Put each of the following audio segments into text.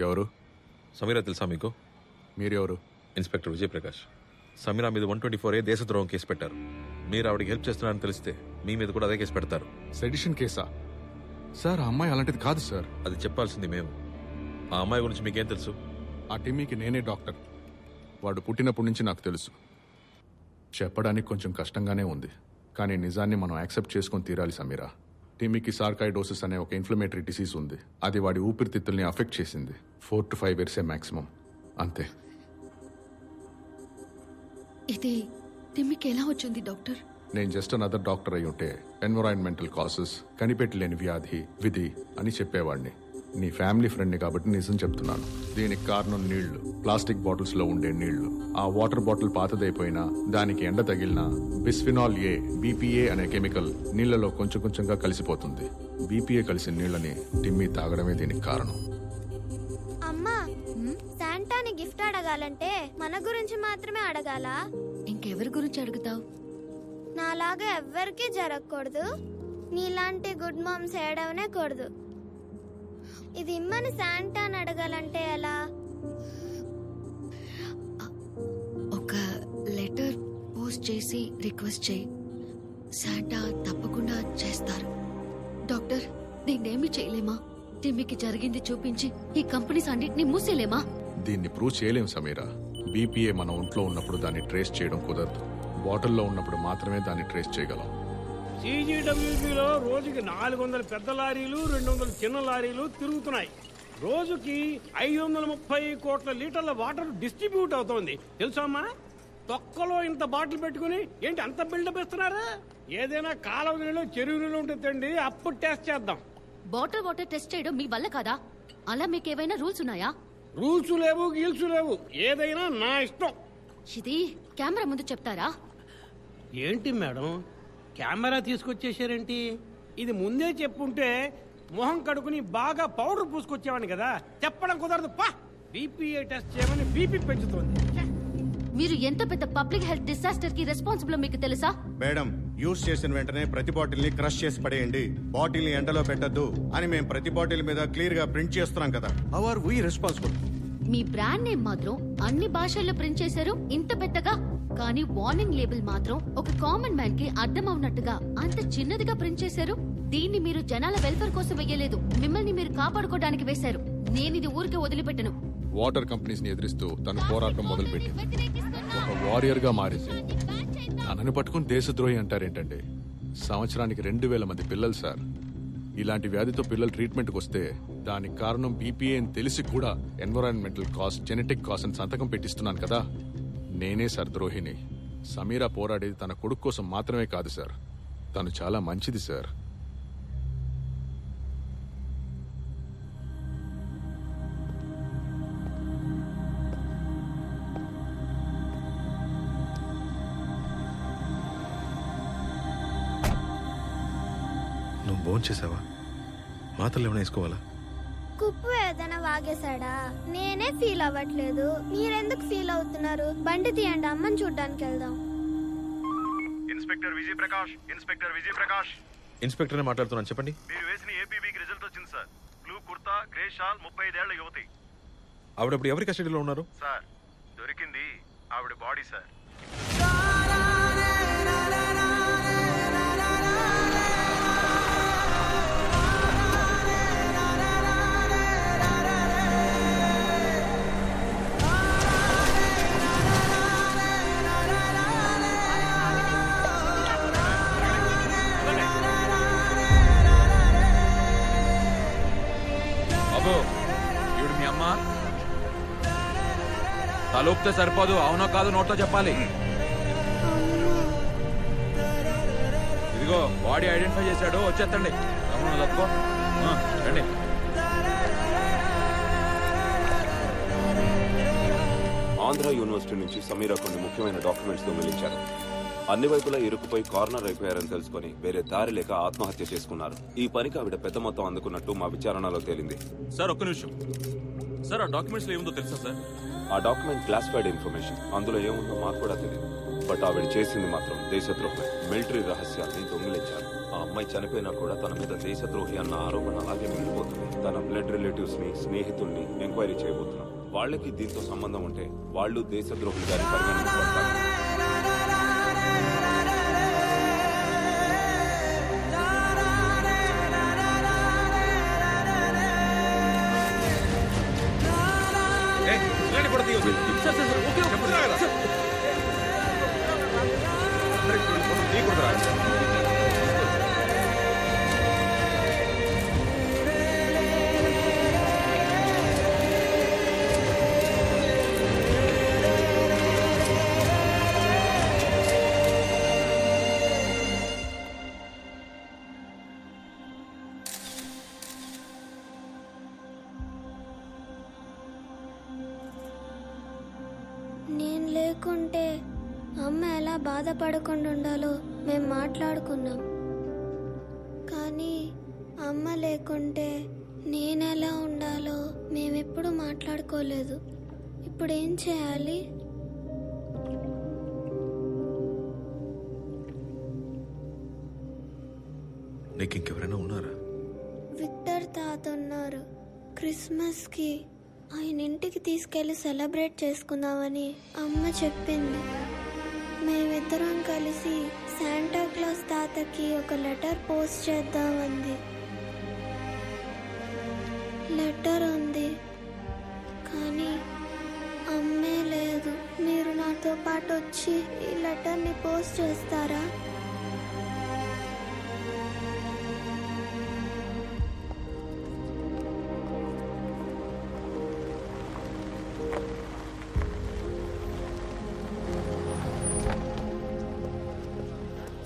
ఎవరు? సమీరా తెలుసా మీకు? మీరెవరు? ఇన్స్పెక్టర్ విజయప్రకాష్. సమీరా మీద 124A దేశద్రోహం కేసు పెట్టారు. మీరు ఆవిడకి హెల్ప్ చేస్తున్నారని తెలిస్తే మీ మీద కూడా అదే కేసు పెడతారు. సెడిషన్ కేసా? సార్, ఆ అమ్మాయి అలాంటిది కాదు సార్. అది చెప్పాల్సింది మేము. ఆ అమ్మాయి గురించి మీకేం తెలుసు? ఆ టిమ్మీకి నేనే డాక్టర్. వాడు పుట్టినప్పటి నుంచి నాకు తెలుసు. చెప్పడానికి కొంచెం కష్టంగానే ఉంది, కానీ నిజాన్ని మనం యాక్సెప్ట్ చేసుకొని తీరాలి సమీరా. టిమ్మీకి సార్కాయిడోసిస్ అనే ఒక ఇన్ఫ్లమేటరీ డిసీజ్ ఉంది. అది వాడి ఊపిరితిత్తుల్ని అఫెక్ట్ చేసింది. 4 to 5 years మాక్సిమం, అంతే. ఇది టిమ్మికి ఎలా వచ్చింది డాక్టర్? నేను జస్ట్ అనదర్ డాక్టర్ అయి ఉంటే ఎన్విరాన్మెంటల్ కాసెస్, కనిపెట్టలేని వ్యాధి, విధి అని చెప్పేవాడిని. నీ ఫ్యామిలీ ఫ్రెండ్ని కాబట్టి నిజం చెప్తున్నాను. దీనికి కారణం నీళ్లు, ప్లాస్టిక్ బాటిల్స్ లో ఉండే నీళ్లు. ఆ వాటర్ బాటిల్ పాతదైపోయినా, దానికి ఎండ తగిలినా బిస్ఫినాల్ ఏ, బీపీఏ అనే కెమికల్ నీళ్లలో కొంచెం కొంచెంగా కలిసిపోతుంది. బీపీఏ కలిసిన నీళ్లని టిమ్మీ తాగడమే దీనికి కారణం. అమ్మా, శాంటాని గిఫ్ట్ అడగాలంటే మన గురించి మాత్రమే అడగాలా? ఇంకెవరి గురించి అడుగుతావు? నాలాగా ఎవ్వరికీ జరగకూడదు, నీలాంటి గుడ్ మామ్స్ ఏడవనే కూడదు. ఇది ఇమ్మని శాంటాని అడగాలంటే ఎలా? ఒక లెటర్ పోస్ట్ చేసి రిక్వెస్ట్ చేయి. శాంటా తప్పకుండా చేస్తారు. డాక్టర్, దీన్నేమి చేయలేమా? టిమ్మికి జరిగింది చూపించి ఈ కంపెనీస్ అన్నిటిని మూసేలేమా? దీన్ని ప్రూవ్ చేయలేం సమీరా. బీపీఏ మన ఒంట్లో ఉన్నప్పుడు దాన్ని ట్రేస్ చేయడం కుదరదు. బాటిల్లో ఉన్నప్పుడు మాత్రమే దాన్ని ట్రేస్ చేయగలం. CGWBలో రోజుకి 400 పెద్ద లారీలు, 200 చిన్న లారీలు తిరుగుతున్నాయి. రోజుకి 530 కోట్ల లీటర్ల వాటర్ డిస్ట్రిబ్యూట్ అవుతోంది. తెలుసా అమ్మా? తొక్కలో ఇంత బాటిల్ పెట్టుకుని ఏంటి అంత బిల్డప్ ఇస్తున్నారు? ఏదైనా కాలువ నీళ్ళు, చెరువు నీళ్ళు ఉంటే తండి, అప్పుడు టెస్ట్ చేద్దాం. బాటిల్ వాటర్ టెస్ట్ చేయడం మీ వల్ల కాదా? అలా మీకేమైనా రూల్స్ ఉన్నాయా? రూల్స్ లేవు, గీల్స్ లేవు, ఏదైనా నా ఇష్టం. ఇది కెమెరా ముందు చెప్తారా? ఏంటి మేడం, కెమెరా తీసుకొచ్చేసారేంటి? ఇది ముందే చెప్పుంటే మొహం కడుకుని బాగా పౌడర్ పూసుకొచ్చేవాడిని కదా. చెప్పడం కుదరదు. పా, బీపీఏ టెస్ట్ చేయమని బీపీ పెంచుతోంది. మీరు ఎంత పెద్ద పబ్లిక్ హెల్త్ డిసాస్టర్ కి రెస్పాన్సిబుల్ మీకు తెలుసా? మేడం, యూజ్ చేసిన వెంటనే ప్రతి బాటిల్ ని క్రష్ చేసి పడేయండి. బాటిల్ ని ఎండలో పెట్టద్దు అని మేము ప్రతి బాటిల్ మీద క్లియర్ గా ప్రింట్ చేస్తున్నాం కదా. How are we responsible? మీ బ్రాండ్ నేమ్ మాత్రం అన్ని భాషల్లో ప్రింట్ చేశారు ఇంత పెద్దగా, కానీ వార్నింగ్ లేబుల్ మాత్రం ఒక కామన్ మ్యాన్ కి అర్థం అవునట్టుగా అంత చిన్నదిగా ప్రింట్ చేశారు. దీన్ని మీరు జనాల వెల్ఫేర్ కోసం వేయలేదు, మిమ్మల్ని మీరు కాపాడుకోవడానికి వేశారు. నేనిది ఊరికే వదిలిపెట్టను. వాటర్ కంపెనీస్ ని ఎదిరిస్తూ తను పోరాటం మొదలుపెట్టింది. ఒక వారియర్ గా మారింది. తనని పట్టుకుని దేశద్రోహి అంటారేంటండి? సంవత్సరానికి 2000 మంది పిల్లలు సార్. ఇలాంటి వ్యాధితో పిల్లలు ట్రీట్మెంట్కి వస్తే దానికి కారణం బీపీఏ అని తెలిసి కూడా ఎన్విరాన్మెంటల్ కాస్ట్, జెనెటిక్ కాస్ట్ అని సంతకం పెట్టిస్తున్నాను కదా. నేనే సార్ ద్రోహిని. సమీరా పోరాడేది తన కొడుకు కోసం మాత్రమే కాదు సార్. తను చాలా మంచిది సార్. నువ్వు భోజనం చేసావా? మాత్రలు ఏమైనా వేసుకోవాలా? కుప్పు ఏదైనా వాగేశాడా? నేనే ఫీల్ అవ్వట్లేదు, మీరెందుకు ఫీల్ అవుతున్నారు? బండి తీయండి, అమ్మని చూడ్డానికి వెళ్దాం. Inspector Vijayaprakash, inspector Vijayaprakash. ఇన్స్పెక్టర్నే మాట్లాడుతున్నాను, చెప్పండి. మీరు వేసిన ఏపీబీకి రిజల్ట్ వచ్చింది sir. Blue kurta, grey shawl, 35 ఏళ్ల యువతి. ఆవిడప్పుడు ఎవరి కస్టడీలో ఉన్నారు సార్? దొరికింది ఆవిడ బాడీ సార్. ఈవిడ మీ అమ్మ? తలూపితే సరిపోదు, అవునో కాదు నోట్తో చెప్పాలి. ఇదిగో బాడీ ఐడెంటిఫై చేశాడు, వచ్చేస్తండి. తప్పుకో రండి. ఆంధ్ర యూనివర్సిటీ నుంచి సమీరా కొన్ని ముఖ్యమైన డాక్యుమెంట్స్ దొంగిలించారు. అన్ని వైపులా ఇరుక్కుపోయి కార్నర్ అయిపోయారని తెలుసుకుని వేరే దారి లేక ఆత్మహత్య చేసుకున్నారు. ఈ పనికి ఆవిడ పెద్ద మొత్తం అందుకున్నట్టు మా విచారణలో తేలింది. సార్ ఒక్క నిమిషం సార్, ఆ డాక్యుమెంట్స్ లో ఏముందో తెలుసా సార్? ఆ డాక్యుమెంట్ క్లాసిఫైడ్ ఇన్ఫర్మేషన్. అందులో ఏముందో మాకు కూడా తెలియదు. బట్ ఆవిడ చేసింది మాత్రం దేశద్రోహమే. మిలిటరీ రహస్యాన్ని దొంగిలించారు. అమ్మాయి చనిపోయినా కూడా తన మీద దేశద్రోహి అన్న ఆరోపణ అలాగే మిగిలిపోతుంది. తన బ్లడ్ రిలేటివ్స్ ని, స్నేహితుల్ని ఎంక్వైరీ చేయబోతున్నాం. వాళ్ళకి దీంతో సంబంధం ఉంటే వాళ్ళు దేశద్రోహులుగానే పరిగణించబడతారు. నేను లేకుంటే అమ్మ ఎలా బాధపడకుండా ఉండాలో మేము మాట్లాడుకున్నాం. కానీ అమ్మ లేకుంటే నేనెలా ఉండాలో మేమెప్పుడు మాట్లాడుకోలేదు. ఇప్పుడు ఏం చేయాలి? నీకు ఇంకెవరైనా ఉన్నారా? విక్టర్ తాత ఉన్నారు. క్రిస్మస్కి ఆయన ఇంటికి తీసుకెళ్లి సెలబ్రేట్ చేసుకుందామని అమ్మ చెప్పింది. మేమిద్దరం కలిసి శాంటా క్లాస్ తాతకి ఒక లెటర్ పోస్ట్ చేద్దామంది. లెటర్ ఉంది కానీ అమ్మే లేదు. మీరు నాతో పాటు వచ్చి ఈ లెటర్ని పోస్ట్ చేస్తారా?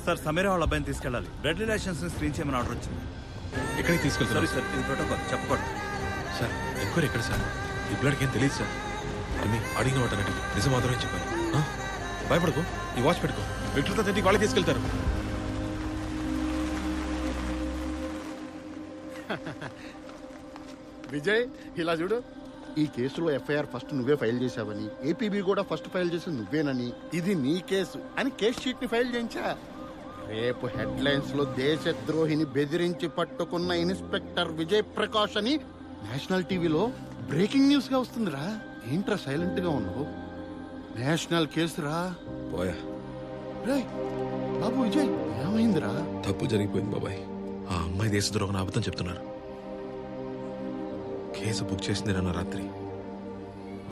సార్, సమీరా వాళ్ళ అబ్బాయిని తీసుకెళ్ళాలి. బ్లడ్ రిలేషన్స్ స్క్రీన్ చేయమని ఆర్డర్ వచ్చింది. ఎక్కడికి తీసుకెళ్తారు? సార్, ఇది ప్రోటోకాల్, చెప్పకూడదు. సార్, ఎంక్వైరీ ఎక్కడ సార్? ఈ బ్లడ్కి ఏం తెలియదు సార్. అడిగిన వాటన్నిటి నిజం మాత్రమే చెప్పారు. భయపడకు, ఈ వాచ్ పెట్టుకో. విక్టర్తో తింటికి వాళ్ళకి తీసుకెళ్తారు. విజయ్, ఇలా చూడు. ఈ కేసులో ఎఫ్ఐఆర్ ఫస్ట్ నువ్వే ఫైల్ చేశావని, ఏపీబీ కూడా ఫస్ట్ ఫైల్ చేసి నువ్వేనని, ఇది నీ కేసు అని కేసు షీట్ ని ఫైల్ చేయించా. రేపు హెడ్లైన్స్ లో దేశద్రోహిని బెదిరించి పట్టుకున్న ఇన్స్పెక్టర్ విజయ్ ప్రకాష్ అని నేషనల్ టీవీలో బ్రేకింగ్ న్యూస్ గా వస్తుందిరా. ఏంట్రా సైలెంట్ గా ఉన్నావు? నేషనల్ కేసురా. పోయా రేయ్ బాబు విజయ్, ఏమైందిరా? తప్పు జరిగిపోయింది బాబాయ్. ఆ అమ్మాయి దేశద్రోహం అబద్ధం చెప్తున్నారు. కేసు బుక్ చేసింది నిన్న రాత్రి.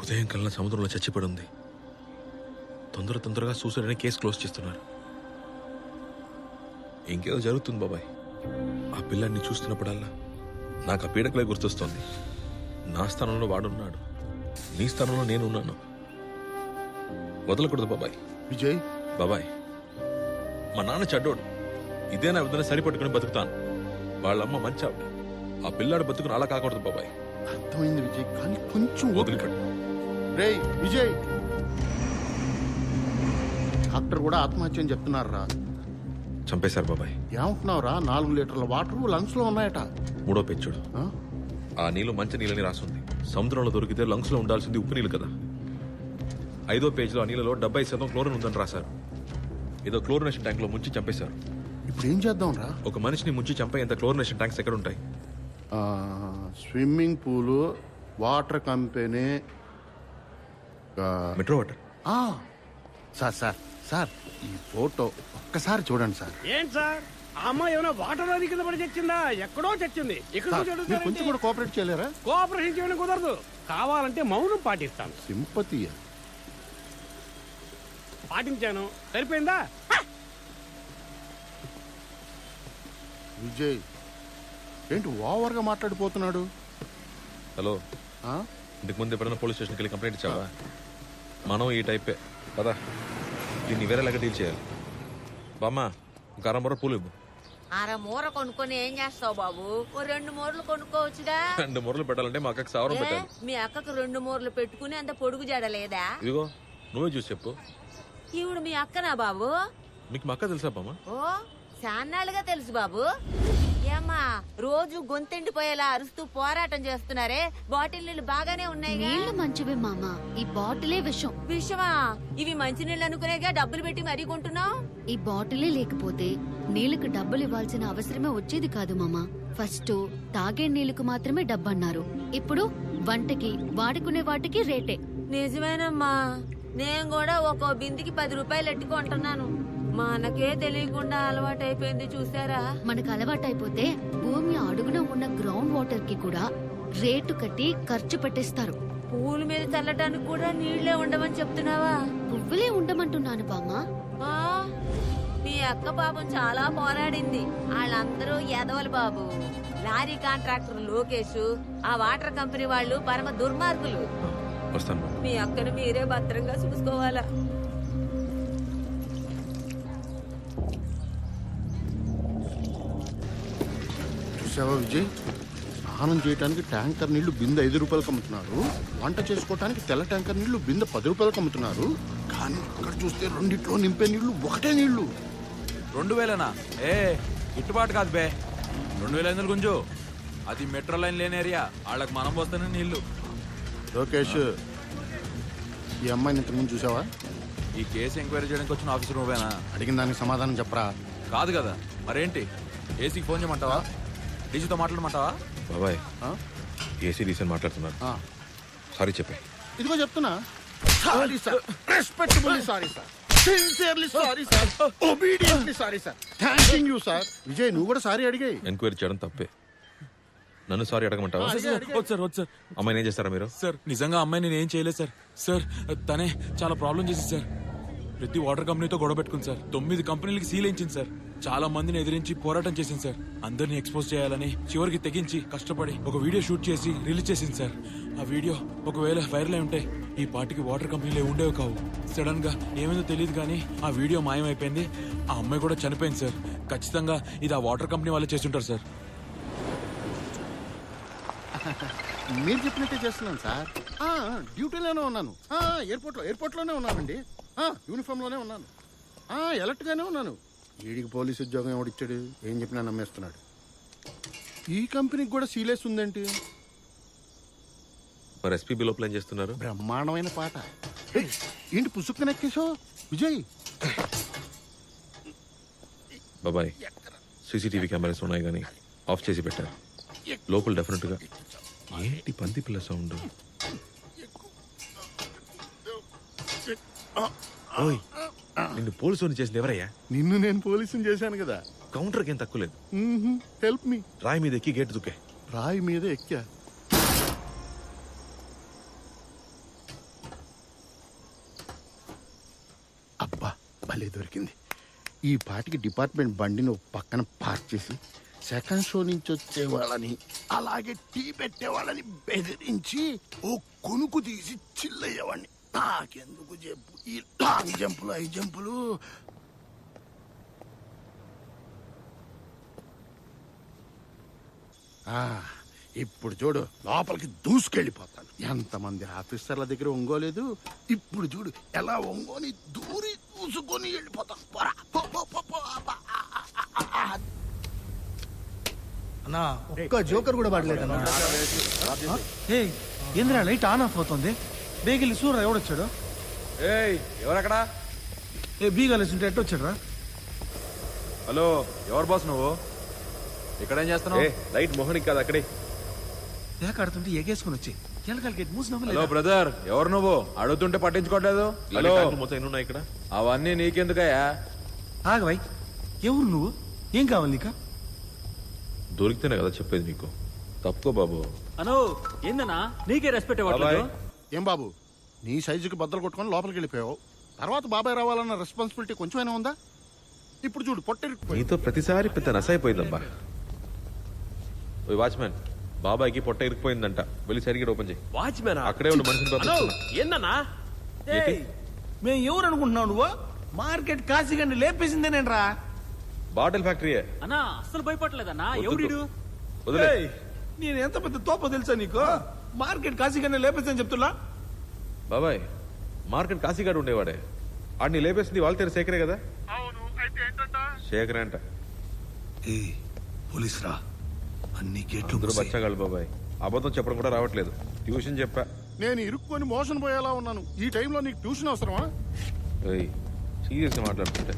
ఉదయం కల్లా సముద్రంలో చచ్చిపడి ఉంది. తొందరగా సూసైడ్ అని కేసు క్లోజ్ చేస్తున్నారు. ఇంకేదో జరుగుతుంది బాబాయ్. ఆ పిల్లాన్ని చూస్తున్నప్పుడల్లా నాకు ఆ పీడకలే గుర్తొస్తోంది. నా స్థానంలో వాడున్నాడు, నీ స్థానంలో నేనున్నాను. వదలకూడదు బాబాయ్. విజయ్ బాబాయ్, మా నాన్న చెడ్డోడు. ఇదే నా విధంగా సరిపట్టుకుని బతుకుతాను. వాళ్ళమ్మ మంచి ఆవిడ. ఆ పిల్లాడు బతుకుని అలా కాకూడదు బాబాయ్. అర్థమైంది విజయ్, కానీ కొంచెం వదిలికడు. రేయ్ విజయ్, డాక్టర్ కూడా ఆత్మహత్య అని చెప్తున్నారా? చంపేశారు బాబాయ్. ఏమంటున్నావురా? 4 లీటర్ల వాటర్ లంగ్స్ లో ఉన్నాయట. 3వ పెచ్చుడు. ఆ నీళ్లు మంచి నీళ్ళని రాసుంది. సముద్రంలో దొరికితే లంగ్స్ లో ఉండాల్సింది ఉప్పు నీళ్ళు కదా. 5వ పేజీలో ఆ నీళ్ళలో 70% క్లోరిన్ ఉందని రాశారు. ఏదో క్లోరినేషన్ ట్యాంక్ లో ముంచి చంపేశారు. ఇప్పుడు ఏం చేద్దాం రా? ఒక మనిషిని ముంచి చంపేంత క్లోరినేషన్ ట్యాంక్స్ ఎక్కడ ఉంటాయి? Swimming pool, water company, metro water. Sir sir sir, ఈ ఫోటో ఒక్కసారి చూడండి సార్. ఏంటి సార్, ఆ అమ్మాయి ఏమైనా వాటర్ నది కింద పడి చచ్చిందా? ఎక్కడో చచ్చింది. ఇక్కడ మీరు కొంచెం కూడా కోఆపరేట్ చేయలేరా? కోఆపరేషన్ చేయడం కుదరదు. కావాలంటే మౌనం పాటిస్తాను. సింపతి పాటించాను, సరిపోయిందా? విజయ్ ఏంటి ఓవర్ గా మాట్లాడిపోతున్నాడు? హలో, ఇంతకు ముందు ఎప్పుడైనా పోలీస్ స్టేషన్కి వెళ్ళి కంప్లైంట్ ఇచ్చావా? మనం ఈ టైపే కదా. దీన్ని వేరేలాగా డీల్ చేయాలి. బామ్మ, ఒక 1/2 మూర పూలు ఇవ్వు. 1/2 మూర కొనుక్కొని ఏం చేస్తావు బాబు? ఓ 2 మూరలు కొనుక్కోవచ్చుగా. 2 మూరలు పెట్టాలంటే మా అక్కకి 1000 పెట్టాలి. మీ అక్కకు 2 మూరలు పెట్టుకుని అంత పొడుగు జడలేదా? ఇదిగో నువ్వే చూసి చెప్పు. ఈవిడ మీ అక్కనా బాబు? మీకు మా అక్క తెలుసా బామ్మ? ఓ చాన్నాళ్ళుగా తెలుసు బాబు. ఏమ్మా రోజు గొంతెండిపోయేలా అరుస్తూ పోరాటం చేస్తున్నారే, బాటిల్ నీళ్లు బాగానే ఉన్నాయి. నీళ్లు మంచివే మామ, ఈ బాటిలే విషం. విషమా? ఇవి మంచినీళ్ళు అనుకునేగా డబ్బులు పెట్టి మరీ కొంటున్నావు. ఈ బాటిలే లేకపోతే నీళ్లకు డబ్బులు ఇవ్వాల్సిన అవసరమే వచ్చేది కాదు మామ. ఫస్ట్ తాగే నీళ్లకు మాత్రమే డబ్బన్నారు, ఇప్పుడు వంటకి వాడుకునే వాటికి రేటే. నిజమేనమ్మా, నేను కూడా ఒక్కో బిందికి 10 రూపాయలు ఎట్టుకుంటున్నాను. మనకే తెలియకుండా అలవాటైపోయింది చూసారా. మనకు అలవాటైపోతే భూమి అడుగున ఉన్న గ్రౌండ్ వాటర్ కి కూడా రేటు కట్టి ఖర్చు పెట్టేస్తారు. పూల మీద చల్లటానికి కూడా నీళ్లే ఉండమని చెప్తున్నావా? పువ్వులే ఉండమంటున్నాను బామ్మ. ఆ, మీ అక్క పాపం చాలా పోరాడింది. వాళ్ళందరూ ఎదవలు బాబు. లారీ కాంట్రాక్టర్ లోకేష్, ఆ వాటర్ కంపెనీ వాళ్ళు పరమ దుర్మార్గులు. వస్తాను. మీ అక్కను మీరే భద్రంగా చూసుకోవాలా. చూసావా విజయ్, స్నానం చేయడానికి ట్యాంకర్ నీళ్లు బిందె 5 రూపాయలకు అమ్ముతున్నారు, వంట చేసుకోవడానికి తెల్ల ట్యాంకర్ నీళ్లు బిందె 10 రూపాయలకు అమ్ముతున్నారు. కానీ ఇక్కడ చూస్తే రెండిట్లో నింపే నీళ్లు ఒకటే నీళ్లు. 2000నా? ఏ గిట్టుబాటు కాదు బే. 2500 గుంజు. అది మెట్రో లైన్ లేని ఏరియా, వాళ్ళకి మనం పోస్తేనే నీళ్లు. లోకేష్, ఈ అమ్మాయిని ఇంతకుముందు చూసావా? ఈ కేసు ఎంక్వైరీ చేయడానికి వచ్చిన ఆఫీసర్ నువ్వేనా? అడిగిన దానికి సమాధానం చెప్పరా. కాదు కదా, మరేంటి? ఏసీకి ఫోన్ చేయమంటావా? డీజీతో మాట్లాడమంటావా? బాబాయ్, ఏసీ డీసీ మాట్లాడుతున్నారు. సారీ చెప్పే. ఇదిగో చెప్తున్నా, sorry sir, respectably sorry sir, sincerely sorry sir, obediently sorry sir, thanking you sir. Vijay, నువ్వు కూడా సారీ అడిగాయి. ఎంక్వైరీ చేయడం తప్పే. నన్ను సారీ అడగమంటావా? వద్దు సార్. అమ్మాయిని ఏం చేస్తారా మీరు? సార్ నిజంగా అమ్మాయి నేను ఏం చేయలేదు సార్. సార్ తనే చాలా ప్రాబ్లం చేసింది సార్. ప్రతి వాటర్ కంపెనీతో గొడవ పెట్టుకుంది సార్. 9 కంపెనీలకి సీల్ వేయించింది సార్. చాలా మందిని ఎదిరించి పోరాటం చేసింది సార్. అందరిని ఎక్స్పోజ్ చేయాలని చివరికి తెగించి కష్టపడి ఒక వీడియో షూట్ చేసి రిలీజ్ చేసింది సార్. ఆ వీడియో ఒకవేళ వైరల్ అయి ఉంటే ఈ పార్టీకి వాటర్ కంపెనీలే ఉండేవి కావు. సడన్ గా ఏమైందో తెలియదు కానీ ఆ వీడియో మాయమైపోయింది. ఆ అమ్మాయి కూడా చనిపోయింది సార్. ఖచ్చితంగా ఇది ఆ వాటర్ కంపెనీ వాళ్ళే చేస్తుంటారు సార్. మీరు చెప్పినట్టే చేస్తున్నాను సార్. డ్యూటీలోనే ఉన్నాను. ఎయిర్పోర్ట్లోనే ఉన్నానండి. యూనిఫామ్ లోనే ఉన్నాను. ఎలర్ట్ గానే ఉన్నాను. వీడికి పోలీసు ఉద్యోగం ఎవడిచ్చాడు? ఏం చెప్పినా నమ్మేస్తున్నాడు. ఈ కంపెనీకి కూడా సీలేస్ ఉందేంటి? మరి ఎస్పీబీ లోపల ఏం చేస్తున్నారు? బ్రహ్మాండమైన పాట. ఏంటి పుసుక్కున ఎక్కేసావు విజయ్? బాబాయ్, సీసీటీవీ కెమెరాస్ ఉన్నాయి కానీ ఆఫ్ చేసి పెట్టారు. లోపల డెఫినెట్ గా ఏంటి పంది పిల్ల సౌండ్? ఓయ్, నిన్ను పోలీసు చేసింది ఎవరయ్యా? నిన్ను నేను పోలీసుని చేశాను కదా. కౌంటర్కి ఏం తక్కువ లేదు. Help me. రాయి మీద ఎక్కి గేట్ దుక్కే. రాయి మీద ఎక్కా. అబ్బా, భలే దొరికింది. ఈ పాటికి డిపార్ట్మెంట్ బండిని పక్కన పార్క్ చేసి సెకండ్ షో నుంచి వచ్చే వాళ్ళని అలాగే టీ పెట్టే వాళ్ళని బెదిరించి ఓ కొనుకు తీసి చిల్లయ్యేవాడిని. నాకెందుకు చెప్పు ఈ లాంగ్ జంపులు 5 జంపులు. ఇప్పుడు చూడు, లోపలికి దూసుకెళ్ళిపోతాను. ఎంతమంది ఆఫీసర్ల దగ్గర ఒంగోలేదు. ఇప్పుడు చూడు ఎలా ఒంగోని దూరి దూసుకొని వెళ్ళిపోతాను. అన్నా ఒక్క జోకర్ కూడా పడలేదన్నా. ఏంద్రా లైట్ ఆన్ ఆఫ్ అవుతుంది? బేగిలి సూర్య ఎవడొచ్చాడు? ఎవరక్కడ? బీగాలేసి ఉంటే ఎట్టొచ్చాడు రా? హలో, ఎవరు బాస్ నువ్వు? ఇక్కడేం చేస్తున్నావు? లైట్ మోహనికి కాదు అక్కడే ఆడుతుంటే ఎగేసుకుని వచ్చి ఎలకల్ గేట్ మూసి. హలో బ్రదర్, ఎవరు నువ్వు? అడుగుతుంటే పట్టించుకోవట్లేదు. హలో, మొత్తం ఎన్ని ఉన్నాయి ఇక్కడ? అవన్నీ నీకెందుకయ్యా? ఆగవై, ఎవరు నువ్వు? ఏం కావాలి నీకా? దొరికితేనే కదా చెప్పేది మీకు. తప్పుకో బాబు. అనో ఏందన్నా నీకే రెస్పెక్ట్ ఇవ్వట్లేదు? ఏం బాబు, నీ సైజుకి బద్దలు కొట్టుకొని లోపలికి వెళ్ళిపోయావు. తర్వాత బాబాయ్ రావాలన్న రెస్పాన్సిబిలిటీ కొంచెమైనా ఉందా? ఇప్పుడు చూడు పొట్టెరికిపోయి. నీతో ప్రతిసారి పెద్ద నసైపోయిందబ్బా. వాచ్మెన్, బాబాయ్కి పొట్ట ఇరికిపోయిందంట, వెళ్ళి సరిగ్గా ఓపెన్ చేయి. వాచ్మెన్ అక్కడే ఉన్న మనిషిని ఏందన్నా? మేము ఎవరు అనుకుంటున్నావు నువ్వు? మార్కెట్ కాశీగండి లేపేసిందేనేట్రా? బాటిల్ ఫ్యాక్టరీయే అన్నా. అస్సలు భయపడలేదన్నా. ఎవడు? నేను ఎంత పెద్ద తోప తెలుసా నీకు? మార్కెట్ కాశీగండి లేపేసిందని చెప్తున్నా. బాబాయ్, మార్కెట్ కాశీగాడు ఉండేవాడే. ఆడిని లేపేసింది వాళ్ళ శేఖరే కదా? శేఖరే అంట. పోలీస్ రా అన్ని గేట్లు అందరూ బచ్చగాళ్ళు బాబాయ్. అబద్ధం చెప్పడం కూడా రావట్లేదు. ట్యూషన్ చెప్పా. నేను ఇరుక్కొని మోషన్ పోయేలా ఉన్నాను. ఈ టైంలో నీకు ట్యూషన్ అవసరమా? సీరియస్గా మాట్లాడుతుంటే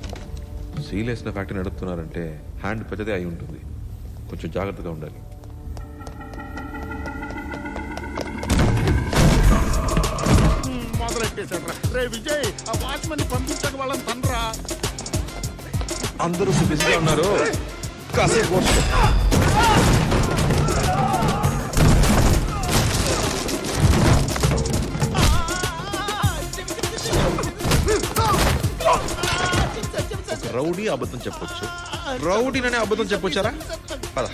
సీరియస్న ఫ్యాక్టరీ నడుపుతున్నారంటే హ్యాండ్ పెద్దదే అయి ఉంటుంది. కొంచెం జాగ్రత్తగా ఉండాలి. మొదలెట్టేశారా? రే విజయ్, ఆ వాచ్మెన్ పంపించక వాళ్ళని తండ్రా. అందరూ బిజీగా ఉన్నారు. కాసేపు రౌడీ అబద్ధం చెప్పొచ్చు, రౌడీననే అబద్ధం చెప్పొచ్చారా? పద.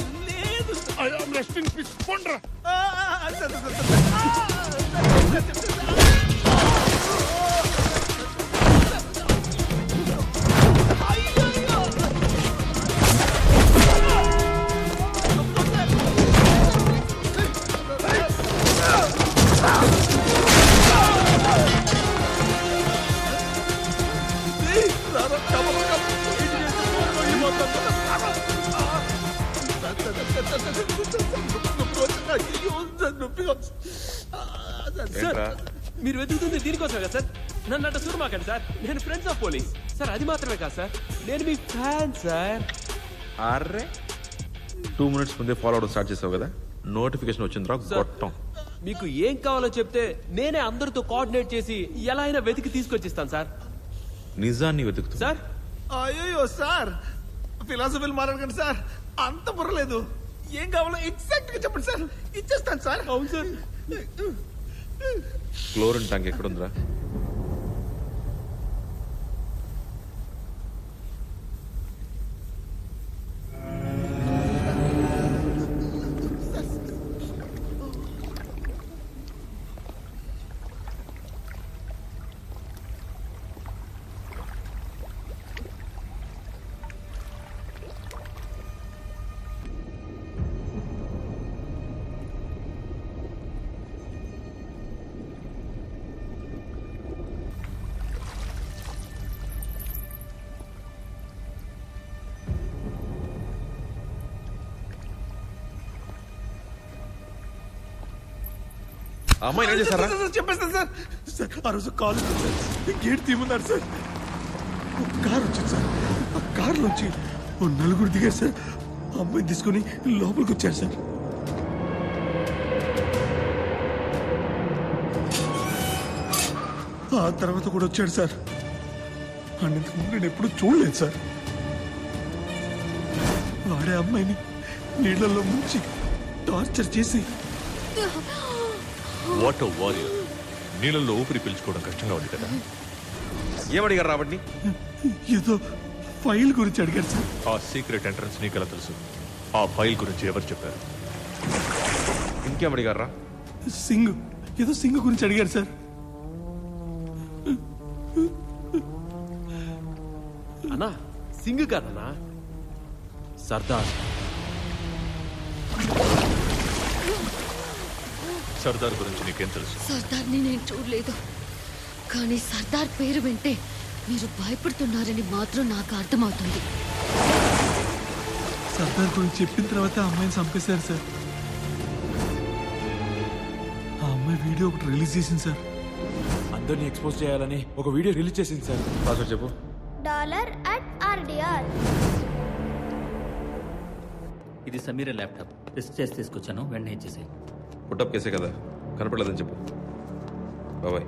మీరు వెతుకుతుంది దీనికోసమే కదా సార్? నన్ను అట్ట చూడమాకండి సార్. నేను ఫ్రెండ్స్ ఆఫ్ పోలీస్ సార్. అది మాత్రమే కాదు సార్, నేను మీ ఫ్యాన్ సార్. అర్రే 2 minutes ముందే ఫాలో అవడం స్టార్ట్ చేసావు కదా, నోటిఫికేషన్ వచ్చిందిరా గొట్టం. మీకు ఏం కావాలో చెప్తే నేనే అందరితో కోఆర్డినేట్ చేసి ఎలా అయినా వెతికి తీసుకొచ్చిస్తాను సార్. నిజాన్ని వెతుకుతా సార్. అయ్యో సార్, ఫిలాసఫీలు మాట్లాడకండి సార్. అంత బుర్రలేదు. ఏం కావాలో ఎగ్జాక్ట్ గా చెప్పండి సార్, ఇచ్చేస్తాను సార్. అవును సార్. Chlorine tank ఎక్కడుందిరా? అమ్మాయి ఏం చేశారా? చెప్పేస్తాను సార్. సార్ ఆ రోజు కాలు గేట్ తీయమన్నారు సార్. కారు వచ్చింది సార్. ఆ కారు నుంచి 4 దిగారు సార్. అమ్మాయిని తీసుకుని లోపలికి వచ్చారు సార్. ఆ తర్వాత కూడా వచ్చాడు సార్. అన్నింటికి నేను ఎప్పుడు చూడలేదు సార్. వాడే అమ్మాయిని నీళ్లలో ముంచి టార్చర్ చేసి. What warrior. నీళ్ళల్లో ఊపిరి పీల్చుకోవడం కష్టంగా ఉంది కదా. ఏమడిగారు రాబట్టి? ఏదో ఫైల్ గురించి అడిగారు సార్. ఆ సీక్రెట్ ఎంట్రన్స్ నీకెలా తెలుసు? ఆ ఫైల్ గురించి ఎవరు చెప్పారు? ఇంకేమడిగారా? సింగ్, ఏదో సింగ్ గురించి అడిగారు సార్. అన్నా సింగ్ కాదన్నా, సర్దార్. సర్దార్ గురించి నీకేం తెలుసు? సర్దార్ని నేను చూడలేదు, కానీ సర్దార్ పేరు వింటే మీరు భయపడుతున్నారని మాత్రం నాకు అర్థమవుతుంది. సర్దార్ గురించి చెప్పిన తర్వాత అమ్మాయిని చంపేశారు సార్. ఆ అమ్మాయి వీడియో ఒకటి రిలీజ్ చేసింది సార్. అందరిని ఎక్స్పోజ్ చేయాలని ఒక వీడియో రిలీజ్ చేసింది సార్. పాస్వర్డ్ చెప్పు. $@RDR. ఇది సమీర ల్యాప్టాప్. టెస్ట్ చేసి తీసుకొచ్చాను, వెంటనే ఇచ్చేసి. పుట్టప్ కేసే కదా, కనపడలేదని చెప్పు. బాబాయ్.